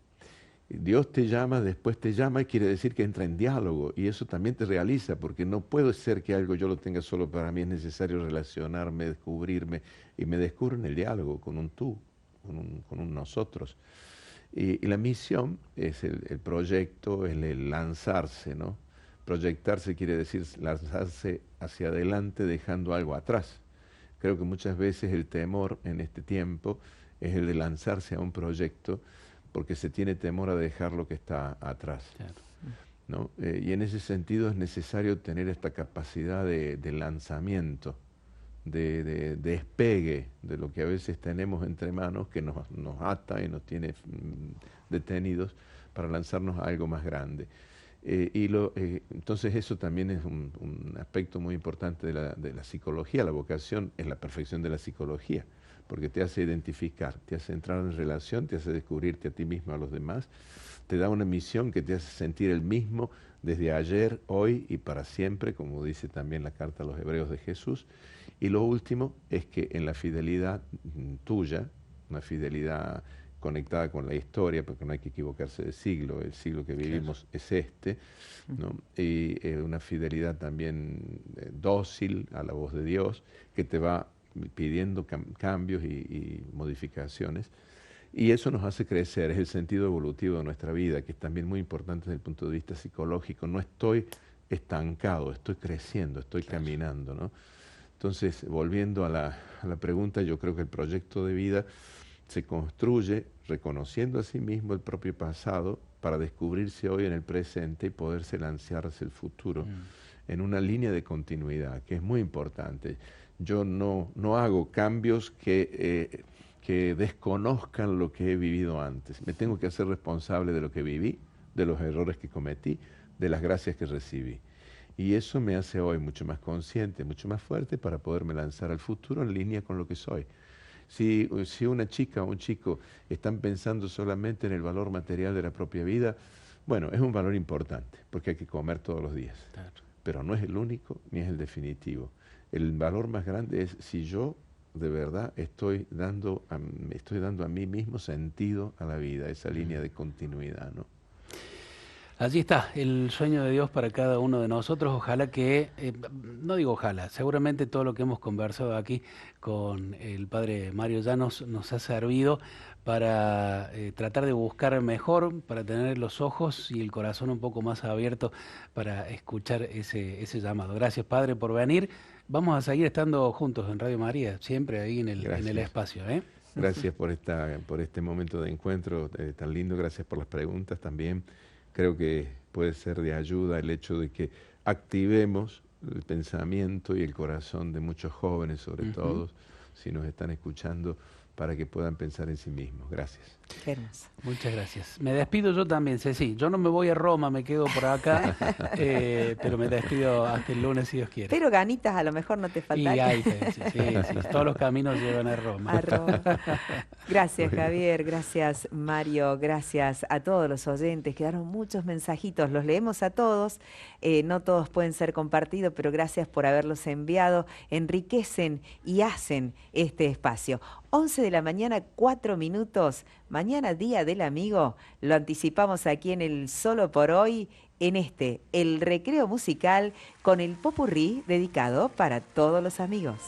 S2: Dios te llama, después te llama y quiere decir que entra en diálogo y eso también te realiza porque no puede ser que algo yo lo tenga solo para mí, es necesario relacionarme, descubrirme y me descubro en el diálogo con un tú, con un nosotros. Y la misión es el proyecto, el lanzarse, ¿no? Proyectarse quiere decir lanzarse hacia adelante dejando algo atrás. Creo que muchas veces el temor en este tiempo es el de lanzarse a un proyecto porque se tiene temor a dejar lo que está atrás,
S1: Claro.
S2: ¿no? Y en ese sentido es necesario tener esta capacidad de lanzamiento, de despegue de lo que a veces tenemos entre manos que nos ata y nos tiene detenidos para lanzarnos a algo más grande. Entonces eso también es un aspecto muy importante de la psicología. La vocación es la perfección de la psicología, porque te hace identificar, te hace entrar en relación, te hace descubrirte a ti mismo, a los demás, te da una misión que te hace sentir el mismo desde ayer, hoy y para siempre, como dice también la carta a los Hebreos de Jesús. Y lo último es que en la fidelidad tuya, una fidelidad conectada con la historia, porque no hay que equivocarse de siglo, el siglo que vivimos es este, ¿no? Y una fidelidad también dócil a la voz de Dios, que te va pidiendo cambios y modificaciones. Y eso nos hace crecer, es el sentido evolutivo de nuestra vida, que es también muy importante desde el punto de vista psicológico. No estoy estancado, estoy creciendo, estoy caminando, ¿no? Entonces, volviendo a la pregunta, yo creo que el proyecto de vida se construye reconociendo a sí mismo el propio pasado para descubrirse hoy en el presente y poderse lanzar hacia el futuro en una línea de continuidad, que es muy importante. Yo no hago cambios que desconozcan lo que he vivido antes. Me tengo que hacer responsable de lo que viví, de los errores que cometí, de las gracias que recibí. Y eso me hace hoy mucho más consciente, mucho más fuerte para poderme lanzar al futuro en línea con lo que soy. Si una chica o un chico están pensando solamente en el valor material de la propia vida, bueno, es un valor importante, porque hay que comer todos los días.
S1: Claro.
S2: Pero no es el único ni es el definitivo. El valor más grande es si yo de verdad estoy dando a mí mismo sentido a la vida, esa línea de continuidad, ¿no?
S1: Allí está, el sueño de Dios para cada uno de nosotros. Ojalá que, no digo ojalá, seguramente todo lo que hemos conversado aquí con el padre Mario Llanos nos ha servido para tratar de buscar mejor, para tener los ojos y el corazón un poco más abierto para escuchar ese llamado. Gracias, padre, por venir. Vamos a seguir estando juntos en Radio María, siempre ahí en el espacio, ¿eh?
S2: Gracias por este momento de encuentro tan lindo, gracias por las preguntas también. Creo que puede ser de ayuda el hecho de que activemos el pensamiento y el corazón de muchos jóvenes, sobre todo, si nos están escuchando, para que puedan pensar en sí mismos. Gracias.
S3: Qué hermoso.
S1: Muchas gracias. Me despido yo también, Ceci. Yo no me voy a Roma, me quedo por acá, pero me despido hasta el lunes si Dios quiere.
S3: Pero ganitas a lo mejor no te
S1: Y
S3: faltarían.
S1: ahí, sí, todos los caminos llevan a Roma.
S3: A Roma. Gracias, Javier, gracias, Mario, gracias a todos los oyentes. Quedaron muchos mensajitos, los leemos a todos, no todos pueden ser compartidos, pero gracias por haberlos enviado, enriquecen y hacen este espacio. 11 de la mañana, 4 minutos, mañana Día del Amigo, lo anticipamos aquí en el Solo por Hoy, en el recreo musical con el popurrí dedicado para todos los amigos.